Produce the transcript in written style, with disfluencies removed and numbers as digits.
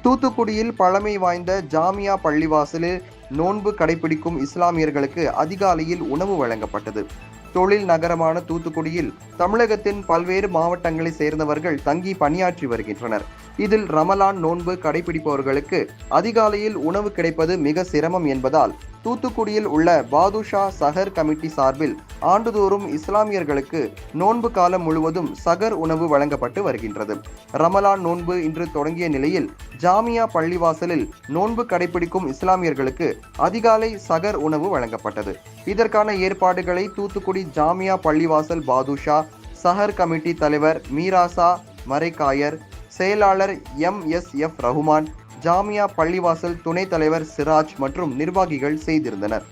தூத்துக்குடியில் பழமை வாய்ந்த ஜாமியா பள்ளிவாசலில் நோன்பு கடைபிடிக்கும் இஸ்லாமியர்களுக்கு அதிகாலையில் உணவு வழங்கப்பட்டது. தொழில் நகரமான தூத்துக்குடியில் தமிழகத்தின் பல்வேறு மாவட்டங்களை சேர்ந்தவர்கள் தங்கி பணியாற்றி வருகின்றனர். இதில் ரமலான் நோன்பு கடைபிடிப்பவர்களுக்கு அதிகாலையில் உணவு கிடைப்பது மிக சிரமம் என்பதால் தூத்துக்குடியில் உள்ள பாதுஷா சஹர் கமிட்டி சார்பில் ஆண்டுதோறும் இஸ்லாமியர்களுக்கு நோன்பு காலம் முழுவதும் சகர் உணவு வழங்கப்பட்டு வருகின்றது. ரமலான் நோன்பு இன்று தொடங்கிய நிலையில் ஜாமியா பள்ளிவாசலில் நோன்பு கடைபிடிக்கும் இஸ்லாமியர்களுக்கு அதிகாலை சகர் உணவு வழங்கப்பட்டது. இதற்கான ஏற்பாடுகளை தூத்துக்குடி ஜாமியா பள்ளிவாசல் பாதுஷா சஹர் கமிட்டி தலைவர் மீராசா மரைக்காயர், செயலாளர் MSF ரகுமான், ஜாமியா பள்ளிவாசல் துணைத் தலைவர் சிராஜ் மற்றும் நிர்வாகிகள் செய்திருந்தனர்.